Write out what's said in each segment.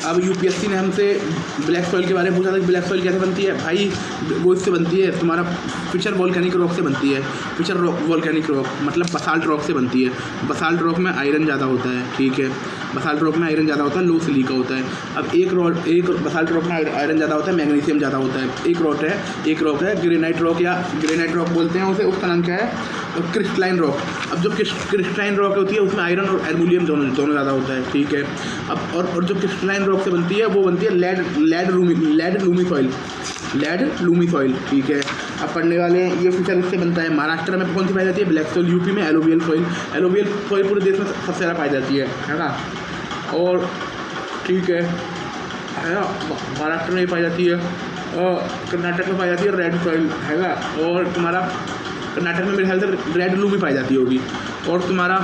अब यूपीएससी ने हमसे ब्लैक सॉइल के बारे में पूछा था कि ब्लैक सॉइल कैसे बनती है। भाई वो इससे बनती है, तुम्हारा फिशर वोल्केनिक रॉक से बनती है। फिशर वोल्केनिक रॉक मतलब बसाल्ट रॉक से बनती है। बसाल्ट रॉक में आयरन ज़्यादा होता है, ठीक है। बसाल्ट रॉक में आयरन ज़्यादा होता है, लो सिलिका होता है। अब एक बसाल्ट रॉक में आयरन ज़्यादा होता है, मैग्नीशियम ज़्यादा होता है। एक रॉक है ग्रेनाइट रॉक या ग्रेनाइट रॉक बोलते हैं उसे, उसका नाम क्या है, क्रिस्टलाइन रॉक। अब जो क्रिस्टलाइन रॉक होती है उसमें आयरन और एल्युमिनियम दोनों ज़्यादा होता है, ठीक है। अब और जो क्रिस्टलाइन रॉक से बनती है वो बनती है लेड लूमी सॉइल, ठीक है। अब पढ़ने वाले हैं ये फिशर इससे बनता है। महाराष्ट्र में कौन सी पाई जाती है, ब्लैक सॉइल। यूपी में एलोवियल सॉइल पूरे देश में सबसे ज़्यादा पाई जाती है ना। और ठीक है ना, महाराष्ट्र में पाई जाती है और कर्नाटक में पाई जाती है रेड सॉइल, है ना। और तुम्हारा कर्नाटक में मेरे ख्याल से रेड लूमी पाई जाती होगी। और तुम्हारा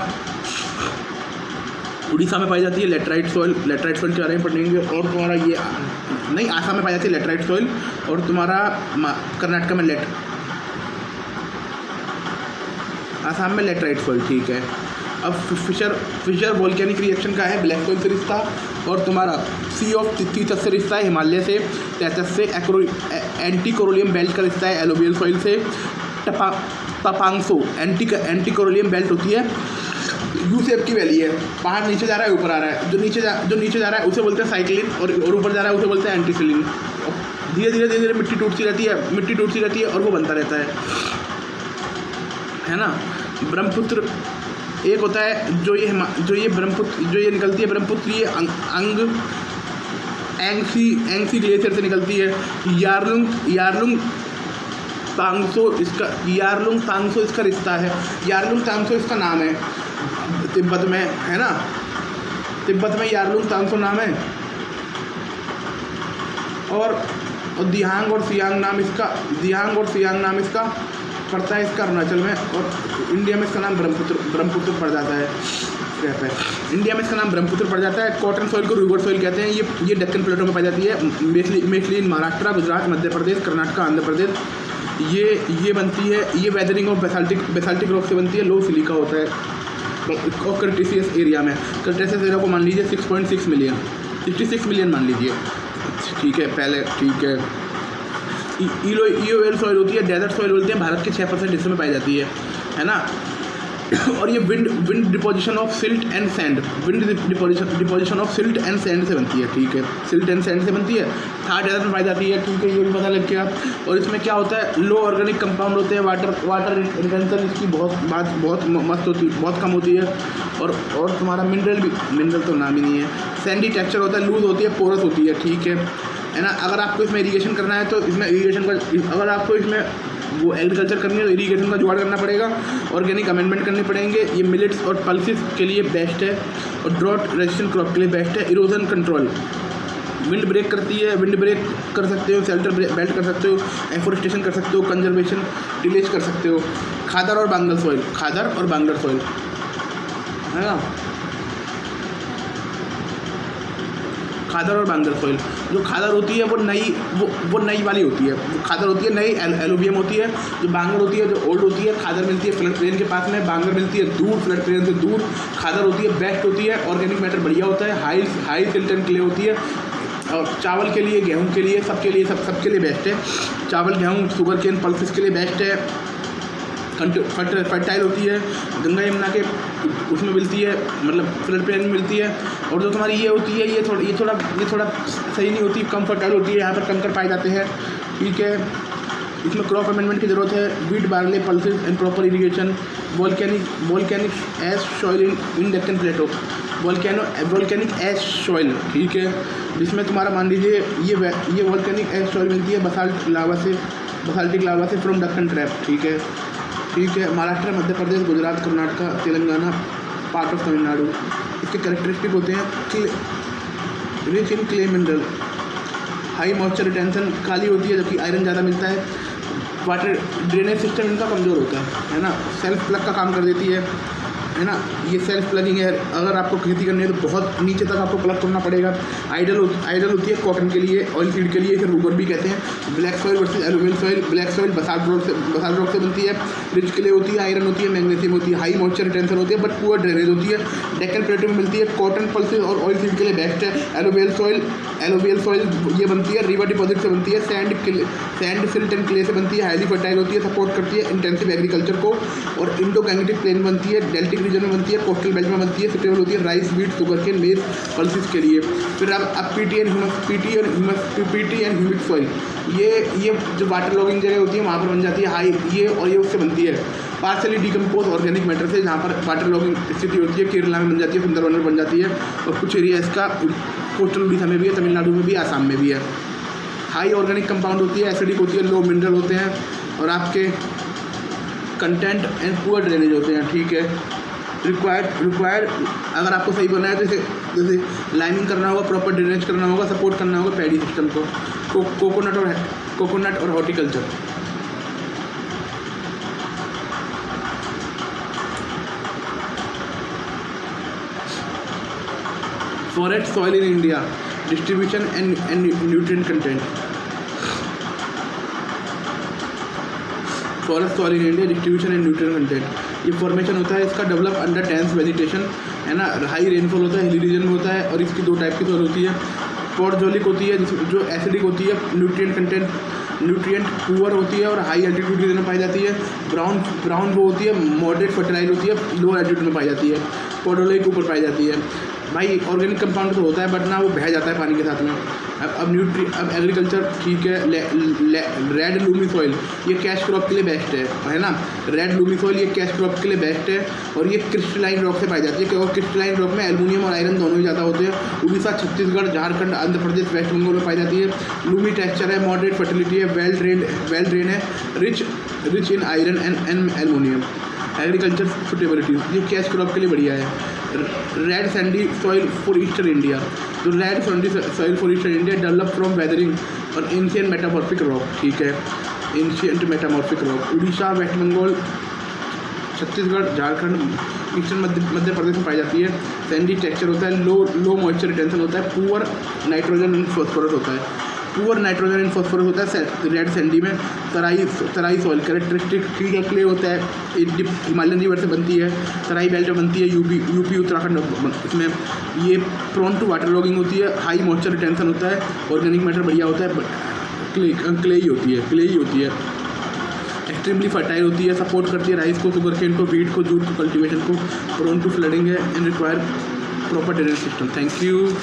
उड़ीसा में पाई जाती है लेटराइट सॉइल के बारे में पढ़ेंगे। और तुम्हारा ये नहीं, आसाम में पाई जाती है लेटराइट सॉइल। और तुम्हारा कर्नाटक में आसाम में लेटराइट सॉइल, ठीक है। अब फिशर वोल्केनिक रिएक्शन का है, ब्लैक सॉइल से रिश्ता। और तुम्हारा सी ऑफ तीतस से रिश्ता है, हिमालय से। तैतस से एंटी कोरोलियम बेल्ट का रिश्ता है, एलोवियल सॉइल से। टपांगसो एंटी कोरोलियम बेल्ट होती है, यू शेप की वैली है, पहाड़ नीचे जा रहा है ऊपर आ रहा है। जो नीचे जा रहा है उसे बोलते हैं साइक्लिन, और ऊपर जा रहा है उसे बोलते हैं एंटीसिलिन। धीरे धीरे मिट्टी टूटती रहती है और वो बनता रहता है ना। ब्रह्मपुत्र एक होता है जो ये निकलती है ब्रह्मपुत्र, ये एंगसी ग्लेशियर से निकलती है। यारलुंग तांगसो इसका रिश्ता है। यारलुंग तांगसो इसका नाम है, तिब्बत में, है ना। तिब्बत में यारलुंग तांगसो नाम है। और दिहांग और सियांग नाम इसका पड़ता है, इसका अरुणाचल में। और इंडिया में इसका नाम ब्रह्मपुत्र पड़ जाता है। इंडिया में इसका नाम ब्रह्मपुत्र पड़ जाता है। कॉटन सॉइल को रिवर सॉइल कहते हैं। ये डेक्कन प्लेटो में पाई जाती है, मेनली इन महाराष्ट्र, गुजरात, मध्य प्रदेश, कर्नाटक, आंध्र प्रदेश। ये बनती है, ये वेदरिंग ऑफ बेसाल्टिक रॉक से बनती है, लो सिलिका होता है। और कर्टेशियस एरिया में, कर्टेशियस एरिया को मान लीजिए 66 मिलियन मान लीजिए, ठीक है। पहले ठीक है, ईओएल सॉइल होती है, डेजर्ट सॉइल बोलते हैं, भारत के 6% हिस्से में पाई जाती है ना। और ये wind deposition of silt and sand से बनती है, ठीक है। सिल्ट एंड सैंड से बनती है, थार डेजर्ट में पाई जाती है, ठीक है। ये भी पता लग गया। और इसमें क्या होता है, लो ऑर्गेनिक कंपाउंड होते हैं, वाटर रिटेंशन इसकी बहुत मस्त होती है, बहुत कम होती है। और तुम्हारा मिनरल तो नाम ही नहीं है। सैंडी टेक्सचर होता है, लूज होती है, पोरस होती है, ठीक है ना। अगर आपको इसमें इरीगेशन करना है तो अगर आपको इसमें वो एग्रीकल्चर करनी है तो इरीगेशन का जुगाड़ करना पड़ेगा, ऑर्गेनिक अमेंडमेंट करने पड़ेंगे। ये मिलेट्स और पल्सेस के लिए बेस्ट है, और ड्रॉट रेजिस्टेंट क्रॉप के लिए बेस्ट है। इरोजन कंट्रोल, विंड ब्रेक करती है, विंड ब्रेक कर सकते हो, शेल्टर बेल्ट कर सकते हो, एफोरेस्टेशन कर सकते हो, कंजर्वेशन डिलेज कर सकते हो। खादर और बांगल सॉइल, है ना। खादर और बांगल सॉइल, जो खादर होती है वो नई वाली होती है। खादर होती है नई, एलोवियम होती है। जो बांगल होती है जो ओल्ड होती है। खादर मिलती है फ्लड प्लेन के पास में, बांगल मिलती है दूर, फ्लड प्लेन से दूर। खादर होती है बेस्ट होती है, ऑर्गेनिक मैटर बढ़िया होता है, हाई सिल्टन के लिए होती है। और चावल के लिए, गेहूँ के लिए, सबके लिए बेस्ट है। चावल, गेहूँ, शुगर केन, पल्सेस के लिए बेस्ट है। फर्टाइल होती है, गंगा यमुना के उसमें मिलती है, मतलब फ्लड प्लेन में मिलती है। और जो तुम्हारी ये होती है ये थोड़ा सही नहीं होती, कम फर्टाइल होती है। यहाँ पर कंकर पाए जाते हैं, ठीक है। इसमें क्रॉप अमेंडमेंट की ज़रूरत है। Wheat, barley, pulses and proper irrigation. Volcanic ash soil in Deccan plateau, volcanic ash soil, ठीक है। जिसमें तुम्हारा मान लीजिए ये वोल्केनिक एश सॉइल मिलती है बसाल्टिक लावा से फ्रॉम डेक्कन ट्रैप, ठीक है। Maharashtra, Madhya Pradesh, Gujarat, Karnataka, Telangana, part of Tamil Nadu. इसके कैरेक्टरिस्टिक होते हैं rich in clay mineral, high moisture retention, काली होती है जबकि आयरन ज़्यादा मिलता है। वाटर ड्रेनेज सिस्टम इनका कमज़ोर होता है ना। सेल्फ प्लग का काम कर देती है है ना, ये सेल्फ प्लगिंग है। अगर आपको खेती करनी है तो बहुत नीचे तक आपको प्लग करना पड़ेगा। आइडल होती है कॉटन के लिए, ऑयल सीड के लिए, इसे रूबर भी कहते हैं। Black soil versus alluvial soil. Black soil basalt rock से बनती है। रिच क्ले होती है, आयरन होती है, मैग्नीशियम होती है, हाई मॉइस्चर रिटेंशन होती है, बट पुअर ड्रेनेज होती है। डेक्कन प्लेटो में मिलती है। कॉटन पल्सेस और ऑयल सीड के लिए बेस्ट है। एलुवियल सॉइल ये बनती है रिवर डिपॉजिट से बनती है। सैंड सिल्ट एंड क्ले से बनती है। हाईली फर्टाइल होती है, सपोर्ट करती है इंटेंसिव एग्रीकल्चर को। और इंडो गैंगेटिक प्लेन बनती है, डेल्टिक रीजन में बनती है, कोस्टल बेल्ट में बनती है। सुटेबल होती है राइस, व्हीट, शुगर केन, मेज, पल्सेस के लिए। फिर अब पीटी एंड ह्यूमिक सॉइल, ये जो वाटर लॉगिंग जगह होती है वहाँ पर बन जाती है। ये उससे बनती है पार्सली डिकम्पोज ऑर्गेनिक मैटर से, जहाँ पर वाटर लॉगिंग स्थिति होती है। केरला में बन जाती है, सुंदरवन में बन जाती है, और कुछ एरिया इसका कोस्टल उड़ीसा में भी है, तमिलनाडु में भी, आसाम में भी है। हाई ऑर्गेनिक कंपाउंड होती है, एसिडिक होती है, लो मिनरल होते हैं, और आपके कंटेंट एंड पुअर ड्रेनेज होते हैं। ठीक है, रिक्वायर्ड अगर आपको सही बनना है तो जैसे लाइनिंग करना होगा, प्रॉपर ड्रेनेज करना होगा, सपोर्ट करना होगा पैडी सिस्टम को। कोकोनट और horticulture. Forest soil in India, distribution and nutrient content. Forest soil in India, distribution and nutrient content. ये फॉर्मेशन होता है इसका डेवलप अंडर डेंस वेजिटेशन, है ना, हाई रेनफॉल होता है, हिली रीजन में होता है, और इसकी दो टाइप की सॉइल होती है। पॉडजोलिक होती है जो एसिडिक होती है, न्यूट्रिएंट पुअर होती है और हाई एल्टीट्यूड रीजन में पाई जाती है। ब्राउन वो होती है, मॉडरेट फर्टिलाइज होती है, लो एल्टीट्यूड में पाई जाती है। पॉडोलिक ऊपर पाई जाती है। भाई ऑर्गेनिक कंपाउंड तो होता है, बट ना वो बह जाता है पानी के साथ में। अब एग्रीकल्चर, ठीक है। रेड लूमी सॉइल, ये कैश क्रॉप के लिए बेस्ट है ना। रेड लूमी सॉइल ये कैश क्रॉप के लिए बेस्ट है, और ये क्रिस्टलाइन रॉक से पाई जाती है। और क्रिस्टलाइन रॉक में एल्युमिनियम और आयरन दोनों ही ज़्यादा होते हैं। उड़ीसा, छत्तीसगढ़, झारखंड, आंध्र प्रदेश, वेस्ट बंगाल में पाई जाती है। लूमी टेक्सचर है, मॉडरेट फर्टिलिटी है, वेल ड्रेन है, rich in iron and aluminium. Agriculture suitability, ये कैश क्रॉप के लिए बढ़िया है। Red sandy soil for eastern India, तो red sandy soil for eastern India develop from weathering और एंशिएंट मेटामॉर्फिक रॉक। ठीक है, ancient metamorphic rock. Orissa, west Bengal, Chhattisgarh, Jharkhand, eastern Madhya Pradesh में पाई जाती है। सैंडी टेक्सचर होता है, लो मॉइस्चर रिटेंशन होता है, पुअर नाइट्रोजन एंड फॉस्फोरस होता है। पुअर नाइट्रोजन एंड फॉस्फोरस होता है रेड सैंडी में। तराई सॉइल कैरेक्टरिस्टिक, ठीक है, क्ले होता है, हिमालयन रिवर से बनती है, तराई बेल्ट में बनती है, यूपी उत्तराखंड इसमें। ये प्रोन टू वाटर लॉगिंग होती है, हाई मॉइस्चर रिटेंशन होता है, ऑर्गेनिक मैटर बढ़िया होता है, क्ले ही होती है। एक्सट्रीमली फर्टाइल होती है, सपोर्ट करती है राइस को, शुगर केन को, व्हीट को, जूट को, कल्टीवेशन को। प्रोन टू फ्लडिंग है and require proper drainage system. Thank you.